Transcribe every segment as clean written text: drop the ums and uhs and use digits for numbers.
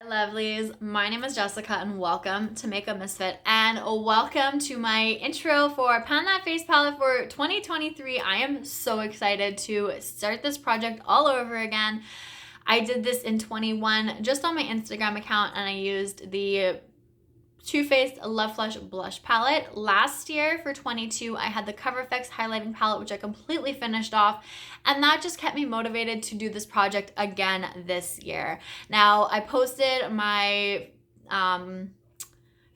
Lovelies, my name is Jessica and welcome to Makeup Misfit and welcome to my intro for Pan That Face Palette for 2023. I am so excited to start this project all over again. I did this in 21 just on my Instagram account and I used the Too Faced Love Flush Blush Palette. Last year for 22, I had the Cover FX Highlighting Palette, which I completely finished off, and that just kept me motivated to do this project again this year. Now, I posted my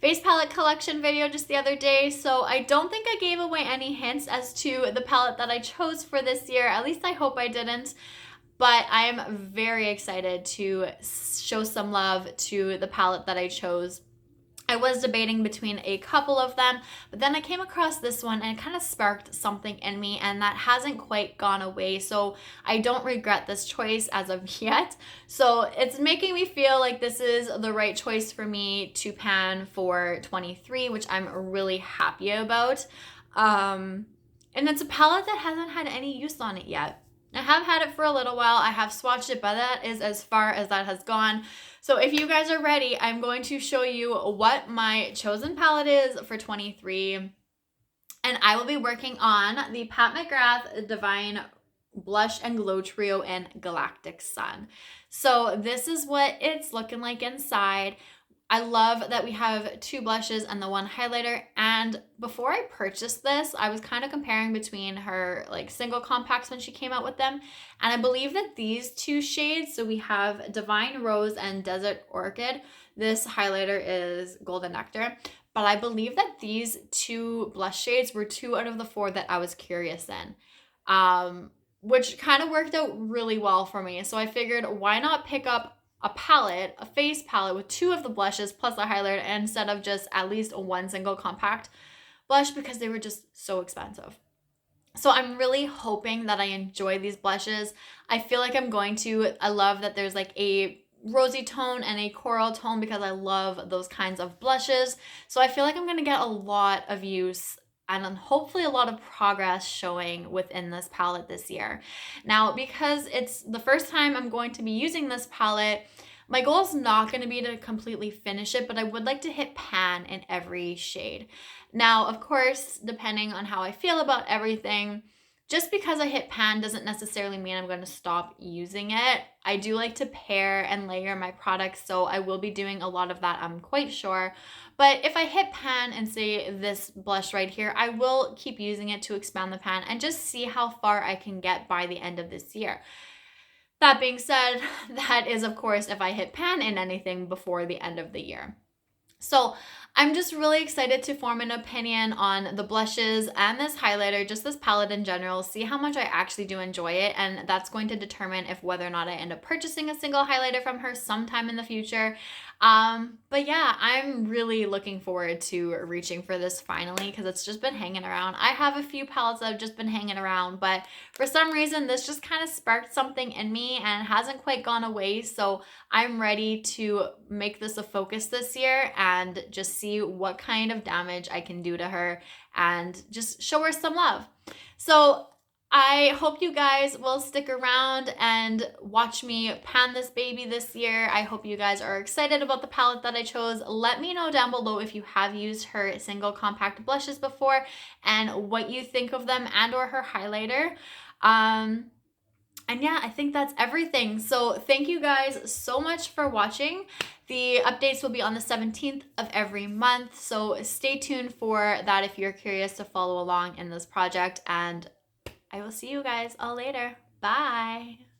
face palette collection video just the other day, so I don't think I gave away any hints as to the palette that I chose for this year. At least I hope I didn't. But I am very excited to show some love to the palette that I chose. I was debating between a couple of them, but then I came across this one and it kind of sparked something in me, and that hasn't quite gone away. So I don't regret this choice as of yet. So it's making me feel like this is the right choice for me to pan for 23, which I'm really happy about. And it's a palette that hasn't had any use on it yet. I have had it for a little while. I have swatched it, but that is as far as that has gone. So if you guys are ready, I'm going to show you what my chosen palette is for 23. And I will be working on the Pat McGrath Divine Blush and Glow Trio in Galactic Sun. So this is what it's looking like inside. I love that we have two blushes and the one highlighter. And before I purchased this, I was kind of comparing between her like single compacts when she came out with them. And I believe that these two shades, so we have Divine Rose and Desert Orchid. This highlighter is Golden Nectar. But I believe that these two blush shades were 2 out of the 4 that I was curious in. Which kind of worked out really well for me. So I figured, why not pick up a palette, a face palette with 2 of the blushes plus a highlighter instead of just at least one single compact blush, because they were just so expensive. So I'm really hoping that I enjoy these blushes. I feel like I'm going to. I love that there's like a rosy tone and a coral tone because I love those kinds of blushes. So I feel like I'm going to get a lot of use and hopefully a lot of progress showing within this palette this year. Now, because it's the first time I'm going to be using this palette, my goal is not going to be to completely finish it, but I would like to hit pan in every shade. Now, of course, depending on how I feel about everything, just because I hit pan doesn't necessarily mean I'm going to stop using it. I do like to pair and layer my products, so I will be doing a lot of that, I'm quite sure. But if I hit pan and say this blush right here, I will keep using it to expand the pan and just see how far I can get by the end of this year. That being said, that is, of course, if I hit pan in anything before the end of the year. So I'm just really excited to form an opinion on the blushes and this highlighter, just this palette in general, see how much I actually do enjoy it. And that's going to determine if whether or not I end up purchasing a single highlighter from her sometime in the future. But yeah, I'm really looking forward to reaching for this finally because it's just been hanging around. I have a few palettes that have just been hanging around, but for some reason this just kind of sparked something in me and hasn't quite gone away. So I'm ready to make this a focus this year and just see what kind of damage I can do to her and just show her some love. So I hope you guys will stick around and watch me pan this baby this year. I hope you guys are excited about the palette that I chose. Let me know down below if you have used her single compact blushes before and what you think of them and or her highlighter. And yeah, I think that's everything. So thank you guys so much for watching. The updates will be on the 17th of every month. So stay tuned for that if you're curious to follow along in this project. And I will see you guys all later. Bye.